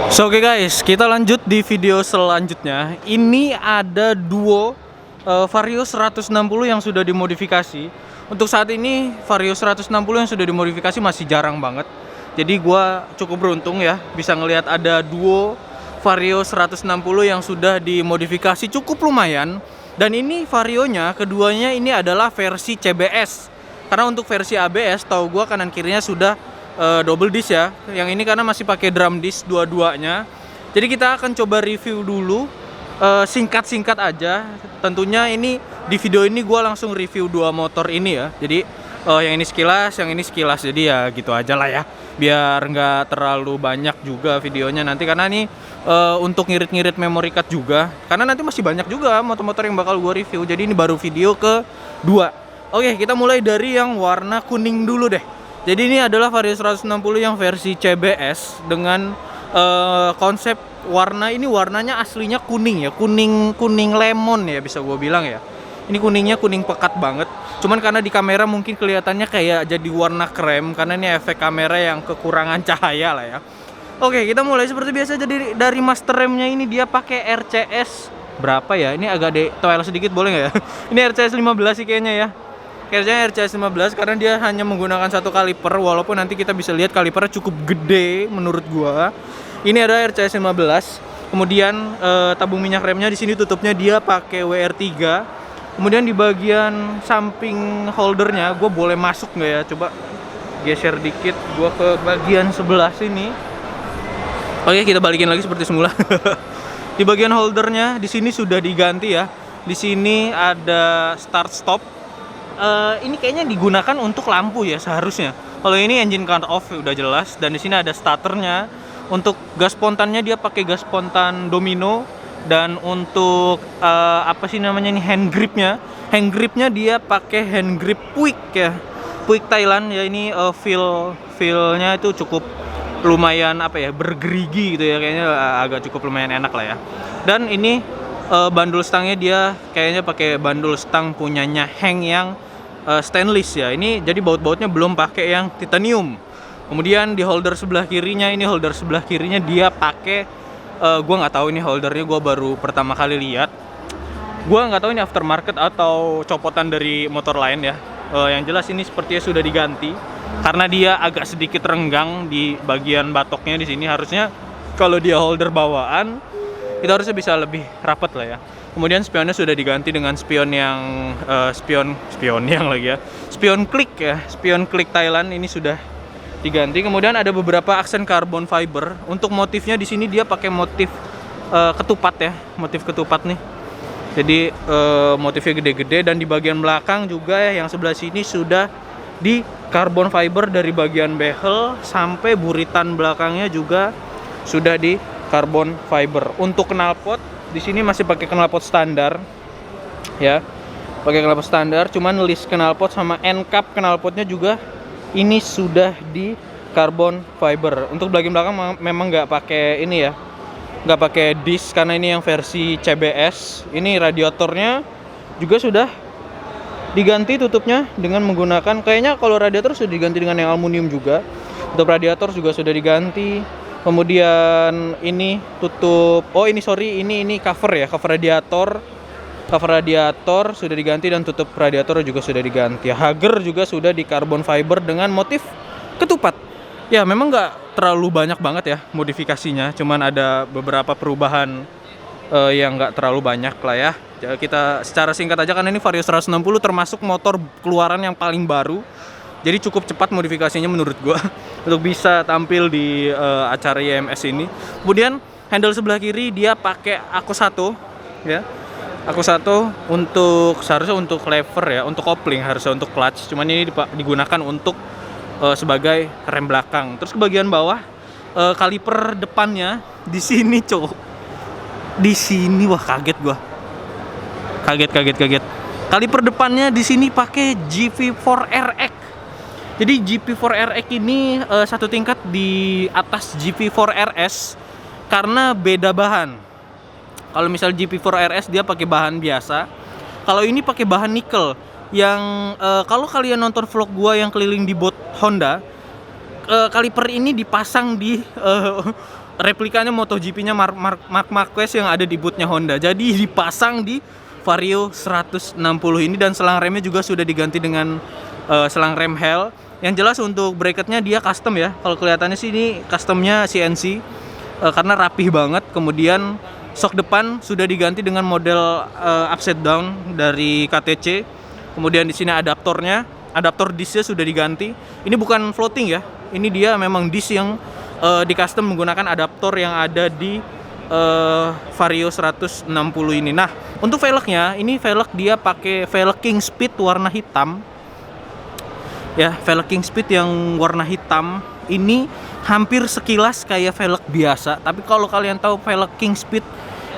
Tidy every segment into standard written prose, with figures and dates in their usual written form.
Oke guys, kita lanjut di video selanjutnya. Ini ada duo Vario 160 yang sudah dimodifikasi. Untuk saat ini Vario 160 yang sudah dimodifikasi masih jarang banget. Jadi gua cukup beruntung ya bisa ngelihat ada duo Vario 160 yang sudah dimodifikasi cukup lumayan. Dan ini Varionya keduanya ini adalah versi CBS. Karena untuk versi ABS tahu gua kanan kirinya sudah double disc ya. Yang ini karena masih pakai drum disc dua-duanya. Jadi kita akan coba review dulu singkat-singkat aja. Tentunya ini di video ini gue langsung review dua motor ini ya. Jadi yang ini sekilas, yang ini sekilas. Jadi ya gitu aja lah ya. Biar nggak terlalu banyak juga videonya nanti karena ini untuk ngirit-ngirit memory card juga. Karena nanti masih banyak juga motor-motor yang bakal gue review. Jadi ini baru video kedua. Oke, kita mulai dari yang warna kuning dulu deh. Jadi ini adalah Vario 160 yang versi CBS dengan konsep warna ini warnanya aslinya kuning ya, kuning lemon ya bisa gue bilang ya. Ini kuningnya kuning pekat banget. Cuman karena di kamera mungkin kelihatannya kayak jadi warna krem karena ini efek kamera yang kekurangan cahaya lah ya. Oke, kita mulai seperti biasa. Jadi dari master remnya ini dia pakai RCS berapa ya? Ini agak detail sedikit boleh nggak ya? Ini RCS 15 sih kayaknya ya. Kayaknya RCS 15 karena dia hanya menggunakan satu kaliper walaupun nanti kita bisa lihat kalipernya cukup gede menurut gua. Ini ada RCS 15. Kemudian tabung minyak remnya di sini tutupnya dia pakai WR3. Kemudian di bagian samping holdernya gua boleh masuk nggak ya? Coba geser dikit gua ke bagian sebelah sini. Oke, kita balikin lagi seperti semula. Di bagian holdernya di sini sudah diganti ya. Di sini ada start stop. Ini kayaknya digunakan untuk lampu ya seharusnya. Kalau ini engine cut off udah jelas dan di sini ada starternya. Untuk gas spontannya dia pakai gas spontan Domino dan untuk apa sih namanya ini hand gripnya dia pakai hand grip Puig ya. Puig Thailand ya, ini feel-nya itu cukup lumayan apa ya, bergerigi gitu ya, kayaknya agak cukup lumayan enak lah ya. Dan ini bandul stangnya dia kayaknya pakai bandul stang punyanya Heng yang stainless ya. Ini jadi baut-bautnya belum pakai yang titanium. Kemudian di holder sebelah kirinya dia pakai gua nggak tahu ini holdernya, gua baru pertama kali lihat. Gua nggak tahu ini aftermarket atau copotan dari motor lain ya. Yang jelas ini sepertinya sudah diganti karena dia agak sedikit renggang di bagian batoknya di sini. Harusnya kalau dia holder bawaan itu harusnya bisa lebih rapat lah ya. Kemudian spionnya sudah diganti dengan spion yang spion klik ya, spion klik Thailand ini sudah diganti. Kemudian ada beberapa aksen carbon fiber. Untuk motifnya di sini dia pakai motif ketupat ya, motif ketupat nih. Jadi motifnya gede-gede dan di bagian belakang juga ya, yang sebelah sini sudah di carbon fiber dari bagian behel sampai buritan belakangnya juga sudah di carbon fiber. Untuk knalpot di sini masih pakai knalpot standar ya, pakai knalpot standar. Cuman list knalpot sama end cap knalpotnya juga ini sudah di carbon fiber. Untuk bagian belakang memang nggak pakai ini ya, nggak pakai disc karena ini yang versi CBS. Ini radiatornya juga sudah diganti tutupnya dengan menggunakan, kayaknya kalau radiator sudah diganti dengan yang aluminium juga. Untuk radiator juga sudah diganti. Kemudian ini tutup, ini cover ya, cover radiator sudah diganti dan tutup radiator juga sudah diganti. Hager juga sudah di carbon fiber dengan motif ketupat. Ya memang nggak terlalu banyak banget ya modifikasinya, cuman ada beberapa perubahan yang nggak terlalu banyak lah ya. Jadi kita secara singkat aja karena ini Vario 160 termasuk motor keluaran yang paling baru. Jadi cukup cepat modifikasinya menurut gua untuk bisa tampil di acara IMS ini. Kemudian handle sebelah kiri dia pakai Aku 1 ya. Aku 1 untuk seharusnya untuk lever ya, untuk kopling, harusnya untuk clutch. Cuman ini digunakan untuk sebagai rem belakang. Terus ke bagian bawah kaliper depannya di sini, cowok. Di sini wah kaget gua. Kaget. Kaliper depannya di sini pakai GV4RX. Jadi GP4RX ini satu tingkat di atas GP4RS karena beda bahan. Kalau misal GP4RS dia pakai bahan biasa, kalau ini pakai bahan nikel. Yang kalau kalian nonton vlog gua yang keliling di bot Honda, kaliper ini dipasang di replikanya MotoGP-nya Marc Marquez yang ada di bootnya Honda. Jadi dipasang di Vario 160 ini, dan selang remnya juga sudah diganti dengan selang rem Hell. Yang jelas untuk bracketnya dia custom ya. Kalau kelihatannya sih ini customnya CNC karena rapih banget. Kemudian shock depan sudah diganti dengan model upside down dari KTC. Kemudian di sini adaptornya, adaptor disknya sudah diganti. Ini bukan floating ya. Ini dia memang disk yang di custom menggunakan adaptor yang ada di Vario 160 ini. Nah, untuk velgnya, ini velg dia pakai velg King Speed warna hitam. Ya, velg King Speed yang warna hitam ini hampir sekilas kayak velg biasa. Tapi kalau kalian tahu velg King Speed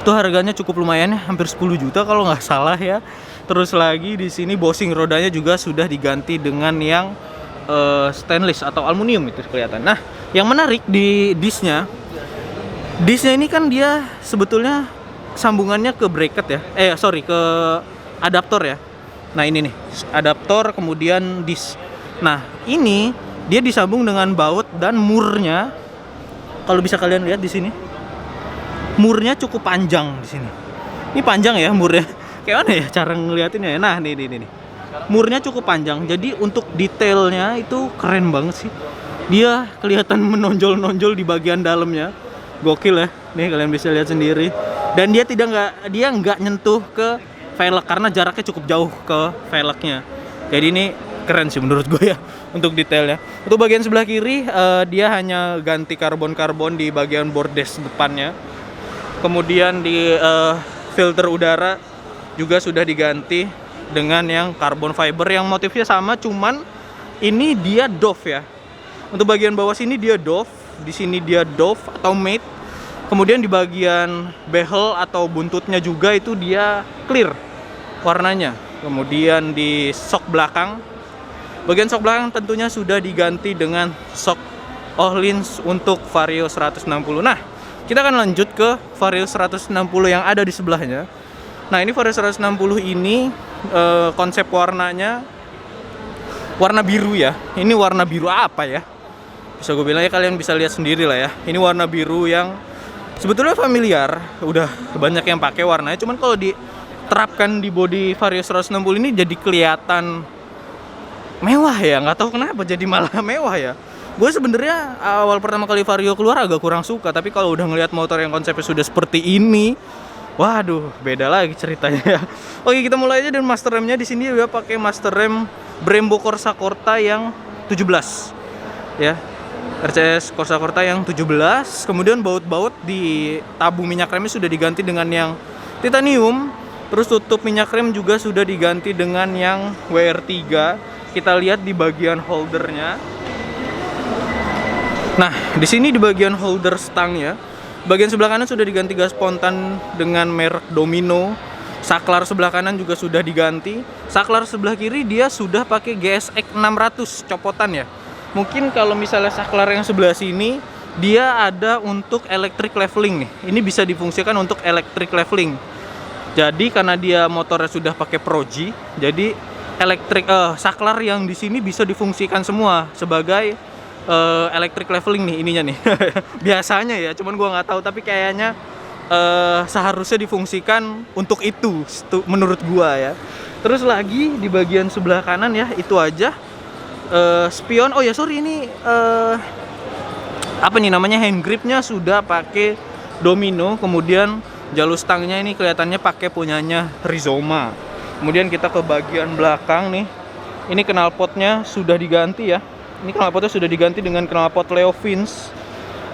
itu harganya cukup lumayan ya, hampir 10 juta kalau nggak salah ya. Terus lagi di sini bosing rodanya juga sudah diganti dengan yang stainless atau aluminium itu kelihatan. Nah, yang menarik di disknya ini kan dia sebetulnya sambungannya ke bracket ya. Ke adaptor ya. Nah, ini nih, adaptor kemudian disk. Nah, ini dia disambung dengan baut dan murnya. Kalau bisa kalian lihat di sini. Murnya cukup panjang di sini. Ini panjang ya murnya. Kayak mana ya cara ngeliatinnya ya? Nah, nih. Murnya cukup panjang. Jadi untuk detailnya itu keren banget sih. Dia kelihatan menonjol-nonjol di bagian dalamnya. Gokil ya. Nih kalian bisa lihat sendiri. Dan dia nggak nyentuh ke velg karena jaraknya cukup jauh ke velgnya. Jadi ini keren sih menurut gue ya untuk detailnya. Untuk bagian sebelah kiri dia hanya ganti karbon di bagian bordes depannya. Kemudian di filter udara juga sudah diganti dengan yang carbon fiber yang motifnya sama, cuman ini dia Dove ya. Untuk bagian bawah sini dia Dove, di sini dia Dove atau matte. Kemudian di bagian bezel atau buntutnya juga itu dia clear warnanya. Kemudian di shock belakang, bagian shock belakang tentunya sudah diganti dengan shock Öhlins untuk Vario 160. Nah, kita akan lanjut ke Vario 160 yang ada di sebelahnya. Nah, ini Vario 160 ini konsep warnanya warna biru ya. Ini warna biru apa ya? Bisa gue bilang ya, kalian bisa lihat sendiri lah ya. Ini warna biru yang sebetulnya familiar, udah banyak yang pakai warnanya. Cuman kalau diterapkan di bodi Vario 160 ini jadi kelihatan mewah ya, nggak tahu kenapa jadi malah mewah ya. Gue sebenarnya awal pertama kali Vario keluar agak kurang suka, tapi kalau udah ngelihat motor yang konsepnya sudah seperti ini, waduh, beda lagi ceritanya ya. Oke, kita mulai aja dengan master remnya. Di sini dia pakai master rem Brembo Corsa Corta yang 17 ya. RCS Corsa Corta yang 17. Kemudian baut-baut di tabung minyak remnya sudah diganti dengan yang titanium. Terus tutup minyak rem juga sudah diganti dengan yang WR3. Kita lihat di bagian holdernya. Nah, di sini di bagian holder stangnya, bagian sebelah kanan sudah diganti gas spontan dengan merek Domino. Saklar sebelah kanan juga sudah diganti. Saklar sebelah kiri dia sudah pakai GSX 600 copotan ya. Mungkin kalau misalnya saklar yang sebelah sini dia ada untuk electric leveling nih. Ini bisa difungsikan untuk electric leveling. Jadi karena dia motornya sudah pakai Pro-G, jadi saklar yang di sini bisa difungsikan semua sebagai electric leveling nih ininya nih. Biasanya ya, cuman gua nggak tahu, tapi kayaknya seharusnya difungsikan untuk itu menurut gua ya. Terus lagi di bagian sebelah kanan ya, itu aja. Spion, oh ya sorry, ini apa nih namanya, hand gripnya sudah pakai Domino. Kemudian jalur stangnya ini kelihatannya pakai punyanya Rizoma. Kemudian kita ke bagian belakang nih, ini knalpotnya sudah diganti ya. Ini knalpotnya sudah diganti dengan knalpot Leo Fins,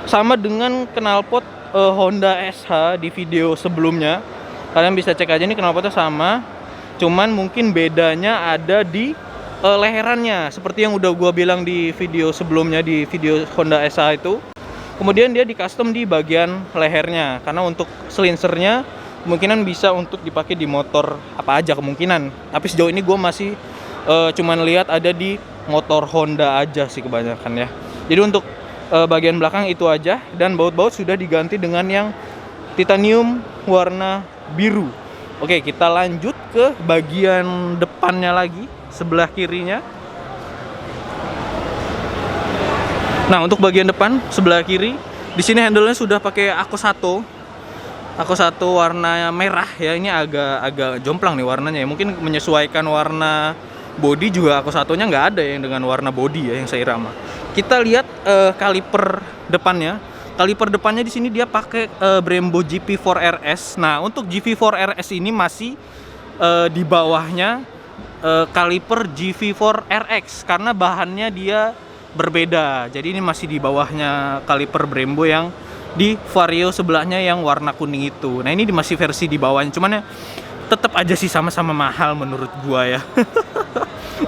sama dengan knalpot Honda SH di video sebelumnya. Kalian bisa cek aja, nih knalpotnya sama, cuman mungkin bedanya ada di leherannya, seperti yang udah gua bilang di video sebelumnya, di video Honda SH itu. Kemudian dia di custom di bagian lehernya, karena untuk silencernya kemungkinan bisa untuk dipakai di motor apa aja kemungkinan. Tapi sejauh ini gue masih cuman lihat ada di motor Honda aja sih kebanyakan ya. Jadi untuk bagian belakang itu aja, dan baut-baut sudah diganti dengan yang titanium warna biru. Oke, kita lanjut ke bagian depannya lagi, sebelah kirinya. Nah, untuk bagian depan sebelah kiri, di sini handle-nya sudah pakai Ako satu warna merah ya. Ini agak jomplang nih warnanya ya. Mungkin menyesuaikan warna body juga Ako satunya nggak ada yang dengan warna body ya yang saya irama. Kita lihat kaliper depannya. Kaliper depannya di sini dia pakai Brembo GP4 RS. Nah, untuk GP4 RS ini masih di bawahnya kaliper GV4 RX karena bahannya dia berbeda. Jadi ini masih di bawahnya kaliper Brembo yang di Vario sebelahnya yang warna kuning itu. Nah, ini masih versi di bawahnya. Cuman ya tetap aja sih sama-sama mahal menurut gua ya.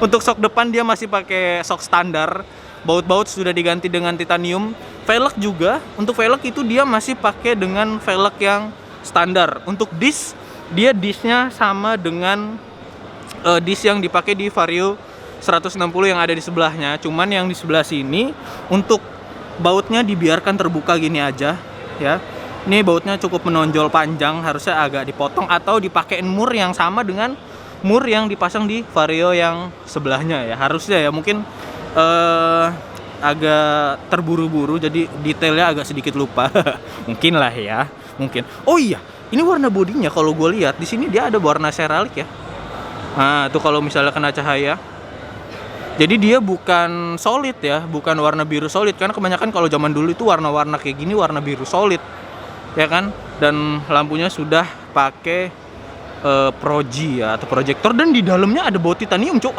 Untuk sok depan dia masih pakai sok standar. Baut-baut sudah diganti dengan titanium. Velg juga, untuk velg itu dia masih pakai dengan velg yang standar. Untuk disc, dia discnya sama dengan disc yang dipakai di Vario 160 yang ada di sebelahnya. Cuman yang di sebelah sini untuk bautnya dibiarkan terbuka gini aja ya. Ini bautnya cukup menonjol panjang, harusnya agak dipotong atau dipakein mur yang sama dengan mur yang dipasang di Vario yang sebelahnya ya. Harusnya ya, mungkin agak terburu-buru jadi detailnya agak sedikit lupa. Mungkin lah ya, mungkin. Oh iya, ini warna bodinya kalau gue lihat di sini dia ada warna seralik ya. Nah, itu kalau misalnya kena cahaya. Jadi dia bukan solid ya, bukan warna biru solid. Karena kebanyakan kalau zaman dulu itu warna-warna kayak gini warna biru solid, ya kan? Dan lampunya sudah pakai proji ya, atau proyektor. Dan di dalamnya ada baut titanium, cok.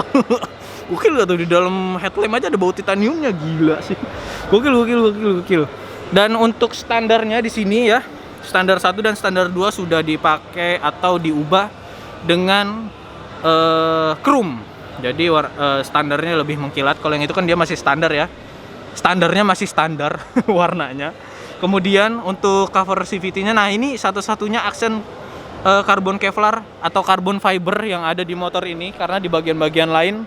Gokil gak tuh, di dalam headlamp aja ada baut titaniumnya, gila sih. Gokil. Dan untuk standarnya di sini ya, standar 1 dan standar 2 sudah dipakai atau diubah dengan chrome. Jadi standarnya lebih mengkilat. Kalau yang itu kan dia masih standar ya. Standarnya masih standar warnanya. Kemudian untuk cover CVT-nya, nah ini satu-satunya aksen karbon Kevlar atau karbon fiber yang ada di motor ini. Karena di bagian-bagian lain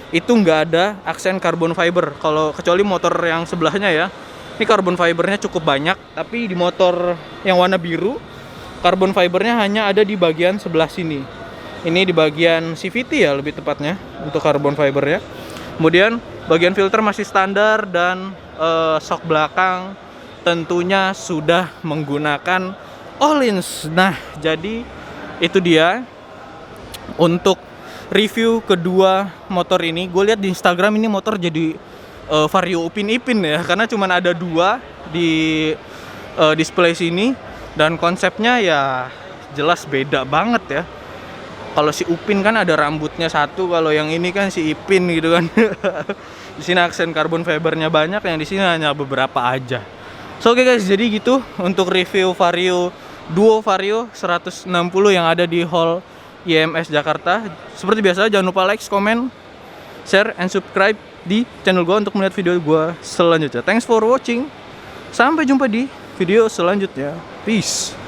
itu nggak ada aksen karbon fiber. Kalau kecuali motor yang sebelahnya ya. Ini karbon fibernya cukup banyak. Tapi di motor yang warna biru, karbon fibernya hanya ada di bagian sebelah sini. Ini di bagian CVT ya lebih tepatnya untuk carbon fiber ya. Kemudian bagian filter masih standar dan sok belakang tentunya sudah menggunakan Öhlins. Nah, jadi itu dia untuk review kedua motor ini. Gue lihat di Instagram ini motor jadi Vario Upin Ipin ya, karena cuma ada 2 di display sini dan konsepnya ya jelas beda banget ya. Kalau si Upin kan ada rambutnya 1, kalau yang ini kan si Ipin gitu kan. Di sini aksen karbon fibernya banyak, yang di sini hanya beberapa aja. So oke guys, jadi gitu untuk review Vario Duo Vario 160 yang ada di Hall IMS Jakarta. Seperti biasa jangan lupa like, comment, share, and subscribe di channel gue untuk melihat video gue selanjutnya. Thanks for watching. Sampai jumpa di video selanjutnya. Peace.